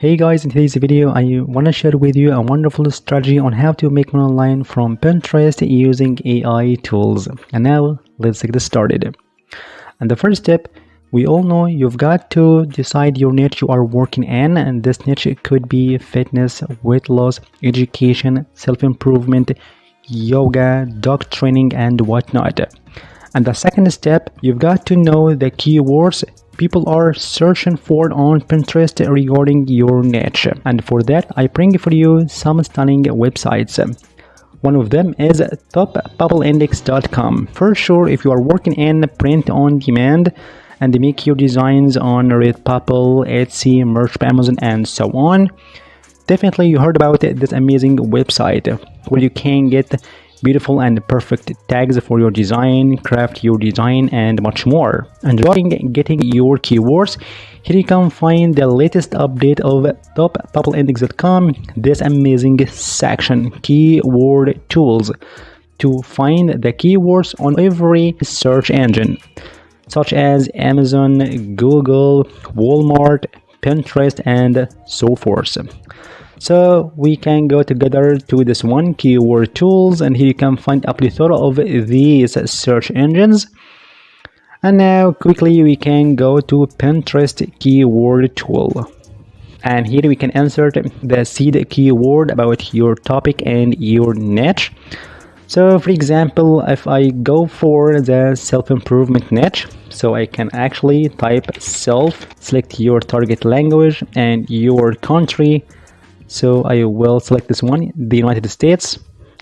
Hey guys, in today's video I want to share with you a wonderful strategy on how to make money online from Pinterest using AI tools. And now let's get this started. And the first step, we all know you've got to decide your niche you are working in, and this niche could be fitness, weight loss, education, self-improvement, yoga, dog training, and whatnot. And the second step, you've got to know the keywords people are searching for on Pinterest regarding your niche. And for that, I bring for you some stunning websites. One of them is topbubbleindex.com. For sure, if you are working in print on demand and make your designs on Redbubble, Etsy, Merch by Amazon, and so on, definitely you heard about this amazing website where you can get beautiful and perfect tags for your design, craft your design, and much more. And regarding getting your keywords, here you can find the latest update of topbubbleindex.com, this amazing section, keyword tools, to find the keywords on every search engine, such as Amazon, Google, Walmart, Pinterest, and so forth. So we can go together to this one, keyword tools, and here you can find a plethora of these search engines. And now quickly we can go to Pinterest keyword tool, and here we can insert the seed keyword about your topic and your niche. So for example, if I go for the self-improvement niche, so I can actually type self, select your target language and your country. So I will select this one, the United States,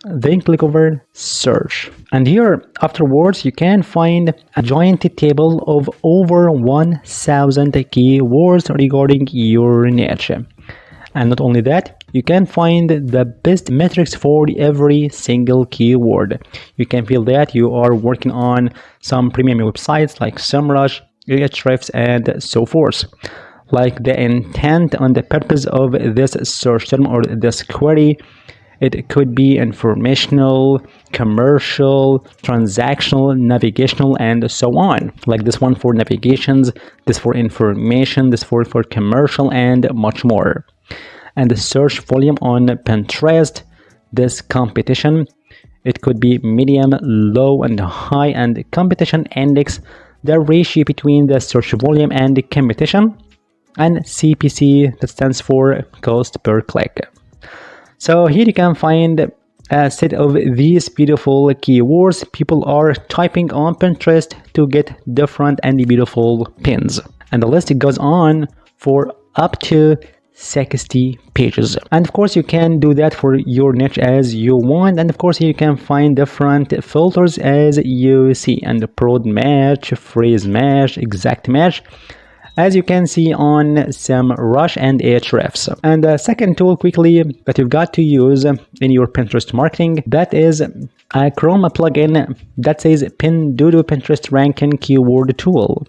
then click over search. And here afterwards you can find a giant table of over 1,000 keywords regarding your niche. And not only that, you can find the best metrics for every single keyword. You can feel that you are working on some premium websites like SEMrush, Ahrefs, and so forth. Like the intent and the purpose of this search term or this query, it could be informational, commercial, transactional, navigational, and so on. Like this one for navigations, this for information, this for commercial, and much more. And the search volume on Pinterest, this competition, it could be medium, low, and high, and competition index, the ratio between the search volume and the competition, and CPC, that stands for cost per click. So here you can find a set of these beautiful keywords people are typing on Pinterest to get different and beautiful pins. And the list goes on for up to 60 pages. And of course you can do that for your niche as you want, and of course you can find different filters as you see, and prod match, phrase match, exact match, as you can see on SEMrush and Ahrefs. And the second tool quickly that you've got to use in your Pinterest marketing, that is a Chrome plugin that says Pinduoduo Pinterest Ranking Keyword Tool.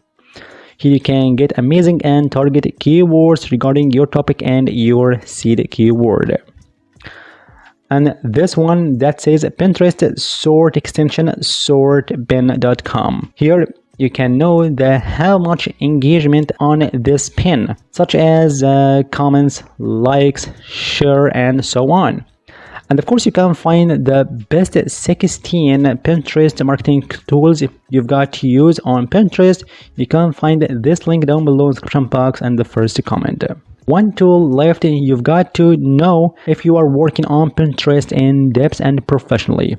Here you can get amazing and target keywords regarding your topic and your seed keyword. And this one that says Pinterest sort extension sortpin.com. Here you can know how much engagement on this pin, such as comments, likes, share, and so on. And of course you can find the best 16 Pinterest marketing tools you've got to use on Pinterest. You can find this link down below in the description box and the first comment. One tool left you've got to know if you are working on Pinterest in depth and professionally.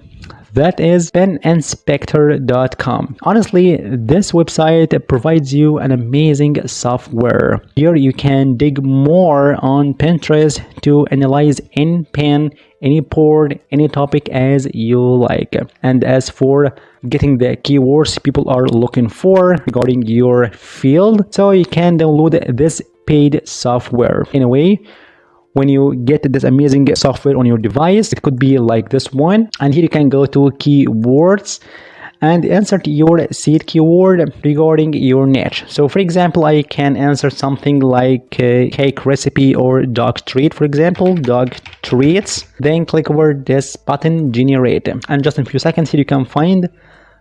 That is pininspector.com. Honestly, this website provides you an amazing software. Here you can dig more on Pinterest to analyze any pin, any board, any topic as you like. And as for getting the keywords people are looking for regarding your field, so you can download this paid software. Anyway, when you get this amazing software on your device, it could be like this one, and here you can go to keywords and insert your seed keyword regarding your niche. So for example, I can insert something like cake recipe or dog treat, for example, dog treats, then click over this button, generate, and just in a few seconds here you can find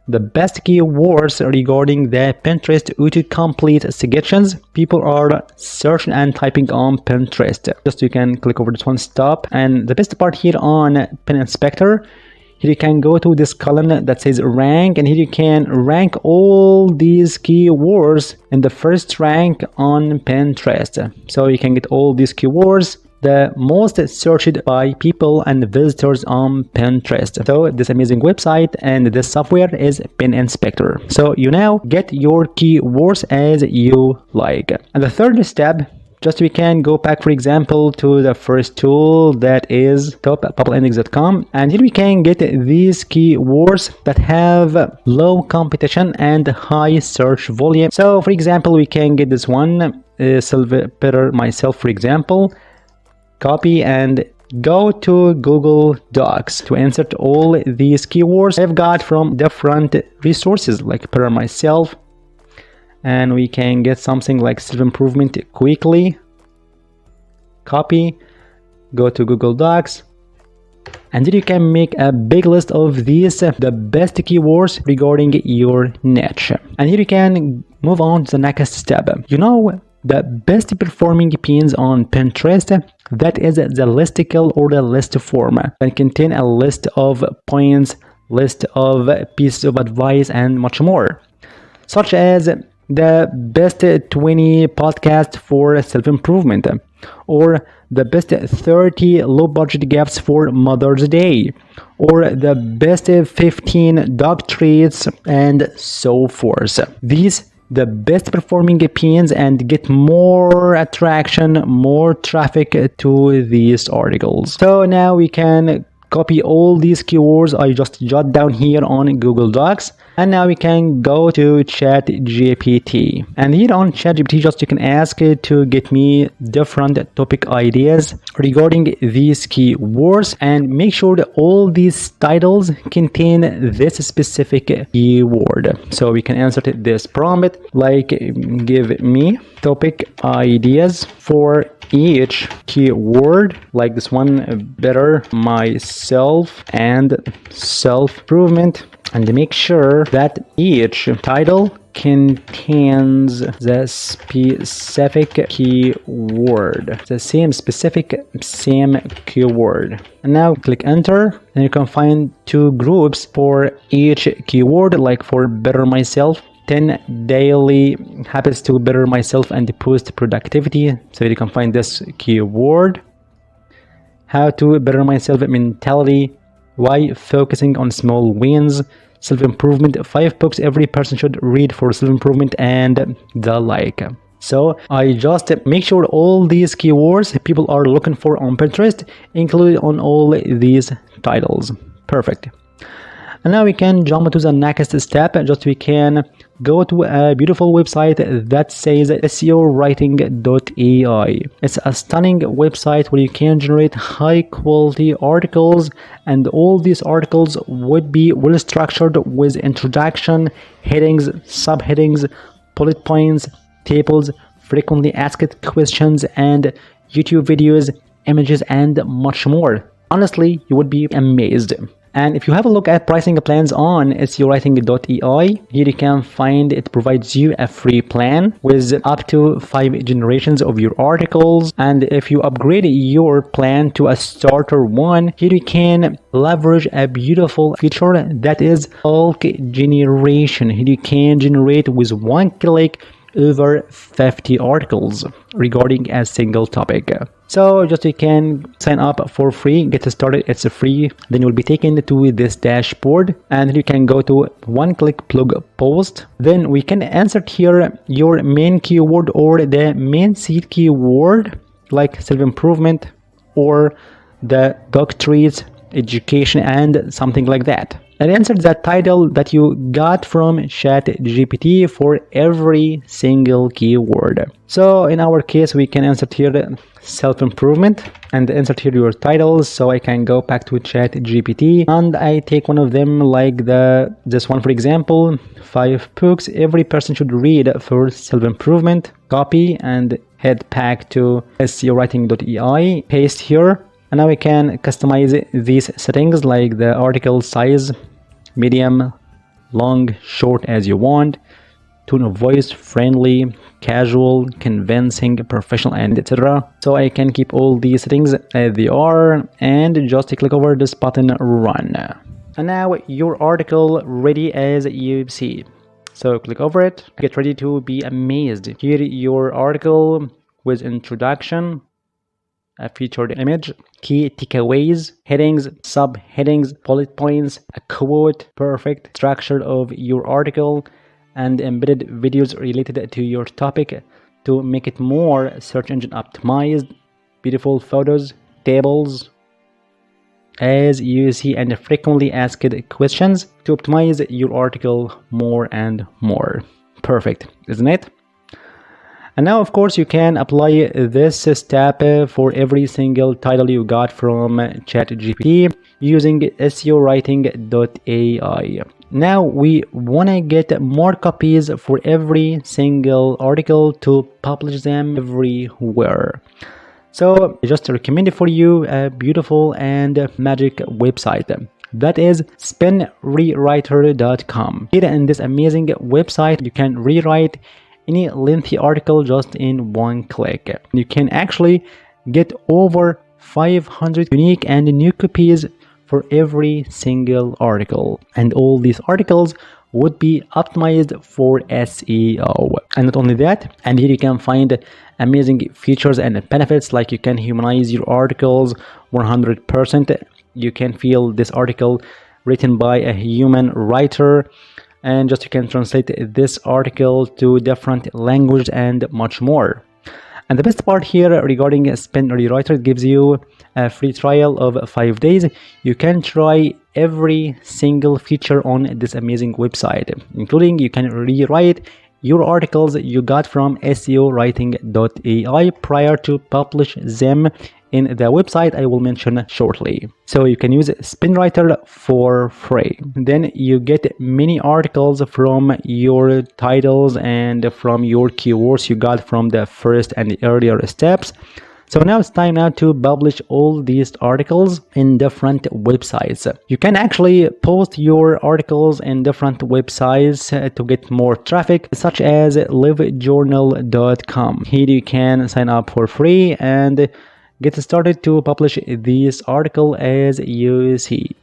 the best keywords regarding the Pinterest autocomplete suggestions. People are searching and typing on Pinterest. Just you can click over this one, stop. And the best part here on Pin Inspector, here you can go to this column that says rank, and here you can rank all these keywords in the first rank on Pinterest. So you can get all these keywords the most searched by people and visitors on Pinterest. So this amazing website and this software is Pin Inspector. So you now get your keywords as you like. And the third step, just we can go back, for example, to the first tool that is top.populindex.com, and here we can get these keywords that have low competition and high search volume. So for example, we can get this one, better myself, for example, copy and go to Google Docs to insert all these keywords I've got from different resources like better myself, and we can get something like self-improvement quickly. Copy, go to Google Docs, and then you can make a big list of these, the best keywords regarding your niche. And here you can move on to the next step. You know, the best performing pins on Pinterest, that is the listicle or the list form that contain a list of points, list of pieces of advice, and much more, such as the best 20 podcasts for self-improvement, or the best 30 low-budget gifts for Mother's Day, or the best 15 dog treats, and so forth. These the best performing pins and get more attraction, more traffic to these articles. So now we can copy all these keywords I just jot down here on Google Docs, and now we can go to ChatGPT. And here on ChatGPT, just you can ask it to get me different topic ideas regarding these keywords, and make sure that all these titles contain this specific keyword. So we can answer this prompt like, give me topic ideas for each keyword, like this one, better myself and self-improvement, and make sure that each title contains the specific keyword, the same keyword. And now click enter, and you can find two groups for each keyword, like for better myself, 10 daily habits to better myself and boost productivity. So you can find this keyword. How to better myself mentality, why focusing on small wins, self-improvement, 5 books every person should read for self-improvement, and the like. So I just make sure all these keywords people are looking for on Pinterest included on all these titles. Perfect. And now we can jump to the next step. Just we can go to a beautiful website that says Seowritingai. It's a stunning website where you can generate high quality articles, and all these articles would be well structured with introduction, headings, subheadings, bullet points, tables, frequently asked questions, and YouTube videos, images, and much more. Honestly, you would be amazed. And if you have a look at pricing plans on Seowritingai, here you can find it provides you a free plan with up to 5 generations of your articles. And if you upgrade your plan to a starter one, here you can leverage a beautiful feature that is bulk generation. Here you can generate with one click over 50 articles regarding a single topic. So just you can sign up for free, get started, it's free. Then you'll be taken to this dashboard, and you can go to one-click plug post. Then we can insert here your main keyword or the main seed keyword, like self-improvement or the dog treats, education, and something like that. And insert that title that you got from ChatGPT for every single keyword. So in our case, we can insert here self-improvement and insert here your titles. So I can go back to ChatGPT and I take one of them, like this one, for example, 5 books every person should read for self-improvement. Copy and head back to Seowritingai, paste here. And now we can customize these settings, like the article size, medium, long, short as you want, tone of voice, friendly, casual, convincing, professional, and etc. So I can keep all these settings as they are and just click over this button, run. And now your article ready as you see. So click over it, get ready to be amazed. Here your article with introduction, a featured image, key takeaways, headings, subheadings, bullet points, a quote, perfect structure of your article, and embedded videos related to your topic to make it more search engine optimized, beautiful photos, tables, as you see, and frequently asked questions to optimize your article more and more. Perfect, isn't it? And now, of course, you can apply this step for every single title you got from ChatGPT using Seowritingai. Now we want to get more copies for every single article to publish them everywhere. So I just recommend for you a beautiful and magic website. That is Spinrewriter.com. Here in this amazing website, you can rewrite any lengthy article just in one click. You can actually get over 500 unique and new copies for every single article, and all these articles would be optimized for SEO. And not only that, and here you can find amazing features and benefits, like you can humanize your articles 100%. You can feel this article written by a human writer, and just you can translate this article to different language and much more. And the best part here regarding Spinrewriter, it gives you a free trial of 5 days. You can try every single feature on this amazing website, including you can rewrite your articles you got from Seowriting.ai prior to publish them in the website I will mention shortly. So you can use Spinrewriter for free. Then you get many articles from your titles and from your keywords you got from the first and earlier steps. So now it's time now to publish all these articles in different websites. You can actually post your articles in different websites to get more traffic, such as livejournal.com. Here you can sign up for free and get started to publish this article as you see.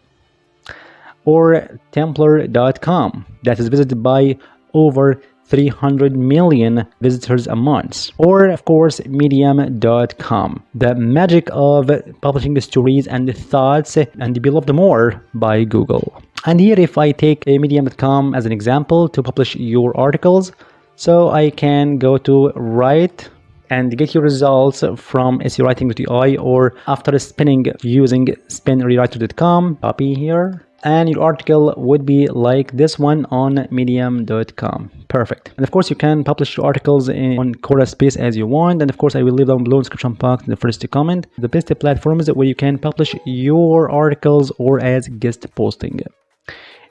Or Templar.com, that is visited by over 300 million visitors a month. Or of course Medium.com, the magic of publishing stories and thoughts and beloved more by Google. And here if I take a Medium.com as an example to publish your articles, so I can go to write and get your results from Seowriting.ai, or after spinning using Spinrewriter.com, copy here, and your article would be like this one on Medium.com. Perfect. And of course you can publish your articles on Quora Space as you want, and of course I will leave down below in the description box in the first comment the best platforms where you can publish your articles or as guest posting.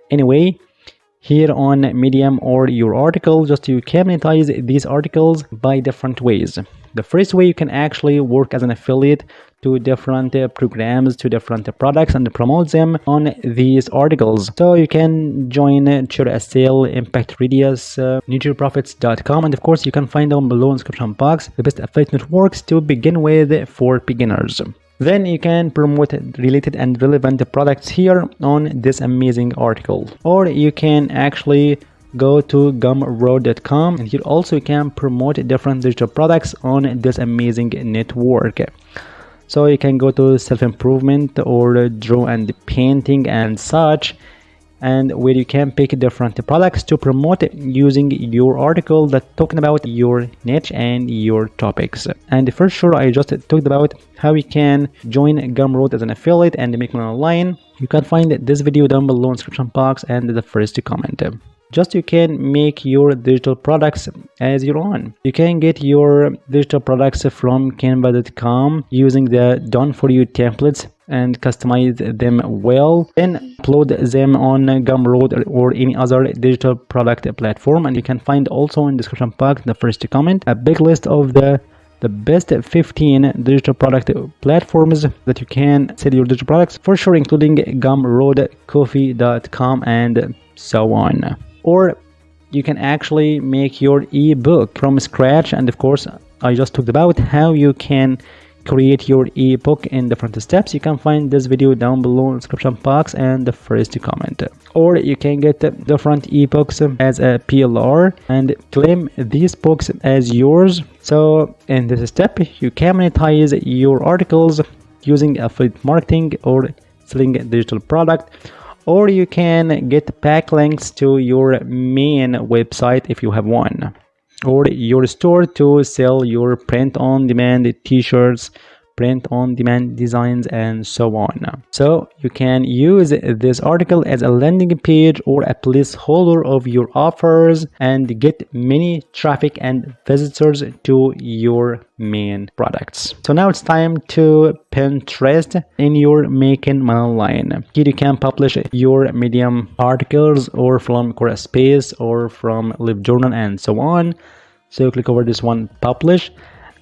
Anyway, here on Medium or your article, just you can monetize these articles by different ways. The first way, you can actually work as an affiliate to different programs, to different products, and promote them on these articles. So you can join Share a Sale, Impact Radius, NutriProfits.com, and of course you can find down below in the description box the best affiliate networks to begin with for beginners. Then you can promote related and relevant products here on this amazing article. Or you can actually go to gumroad.com, and here also you can promote different digital products on this amazing network. So you can go to self-improvement or draw and painting and such, and where you can pick different products to promote using your article that's talking about your niche and your topics. And for sure, I just talked about how you can join Gumroad as an affiliate and make money online. You can find this video down below in the description box and the first comment. Just you can make your digital products as your own. You can get your digital products from canva.com using the done for you templates and customize them well, then upload them on Gumroad or any other digital product platform. And you can find also in the description box the first comment a big list of the the best 15 digital product platforms that you can sell your digital products, for sure, including Gumroad, Coffee.com, and so on. Or you can actually make your ebook from scratch. And of course, I just talked about how you can create your ebook in different steps. You can find this video down below in the description box and the first comment. Or you can get different ebooks as a PLR and claim these books as yours. So in this step, you can monetize your articles using affiliate marketing or selling a digital product. Or you can get backlinks to your main website if you have one, or your store to sell your print-on-demand t-shirts, print-on-demand designs, and so on. So you can use this article as a landing page or a placeholder of your offers and get many traffic and visitors to your main products. So now it's time to Pinterest in your making money line. Here you can publish your Medium articles or from Squarespace or from LiveJournal and so on. So click over this one, publish,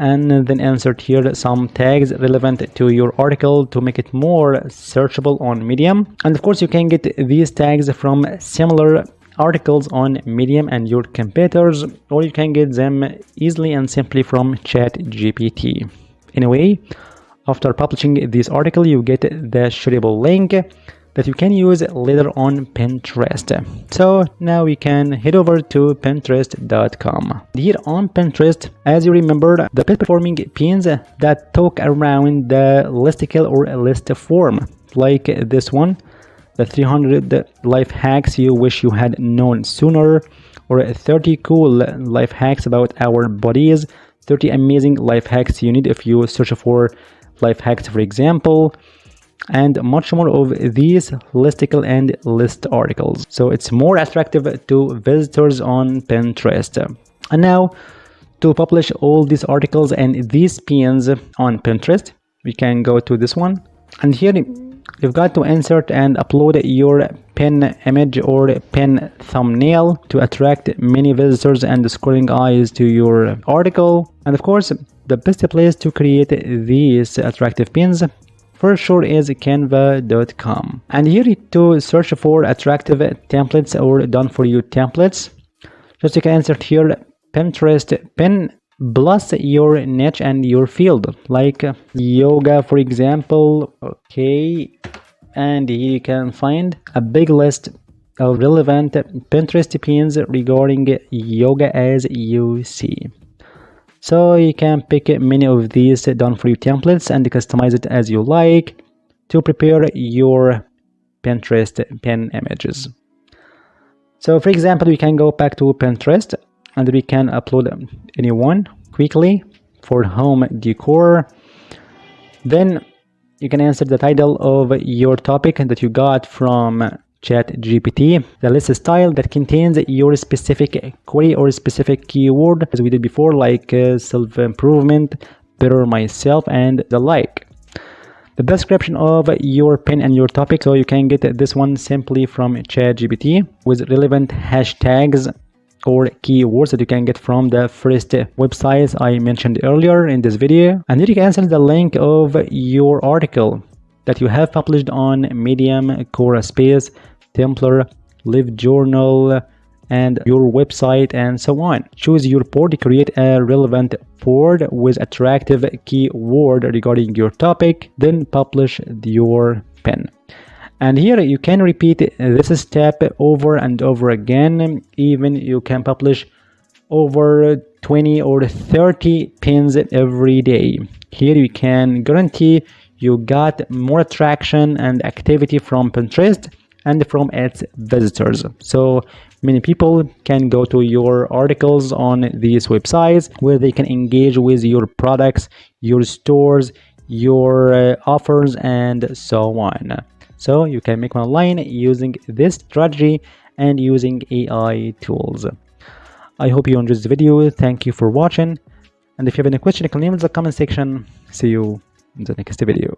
and then insert here some tags relevant to your article to make it more searchable on Medium. And of course, you can get these tags from similar articles on Medium and your competitors, or you can get them easily and simply from ChatGPT. Anyway, after publishing this article, you get the shareable link that you can use later on Pinterest. So now we can head over to Pinterest.com. Here on Pinterest, as you remember, the best performing pins that talk around the listicle or list form, like this one, the 300 life hacks you wish you had known sooner, or 30 cool life hacks about our bodies, 30 amazing life hacks you need if you search for life hacks, for example, and much more of these listicle and list articles. So it's more attractive to visitors on Pinterest. And now to publish all these articles and these pins on Pinterest, we can go to this one, and here you've got to insert and upload your pin image or pin thumbnail to attract many visitors and scrolling eyes to your article. And of course, the best place to create these attractive pins for sure is canva.com. And here to search for attractive templates or done for you templates, just you can insert here Pinterest pin plus your niche and your field, like yoga, for example. Okay, and here you can find a big list of relevant Pinterest pins regarding yoga, as you see. So you can pick many of these done for you templates and customize it as you like to prepare your Pinterest pin images. So for example, we can go back to Pinterest and we can upload any one quickly for home decor. Then you can insert the title of your topic that you got from ChatGPT, the list style that contains your specific query or specific keyword, as we did before, like self-improvement, better myself, and the like. The description of your pin and your topic, so you can get this one simply from ChatGPT with relevant hashtags or keywords that you can get from the first websites I mentioned earlier in this video. And then you can insert the link of your article that you have published on Medium, Squarespace, Templar, LiveJournal, and your website, and so on. Choose your board to create a relevant board with attractive keyword regarding your topic, then publish your pin. And here you can repeat this step over and over again. Even you can publish over 20 or 30 pins every day. Here you can guarantee you got more attraction and activity from Pinterest and from its visitors. So many people can go to your articles on these websites where they can engage with your products, your stores, your offers, and so on. So you can make online using this strategy and using AI tools. I hope you enjoyed this video. Thank you for watching. And if you have any question, you can leave it in the comment section. See you in the next video.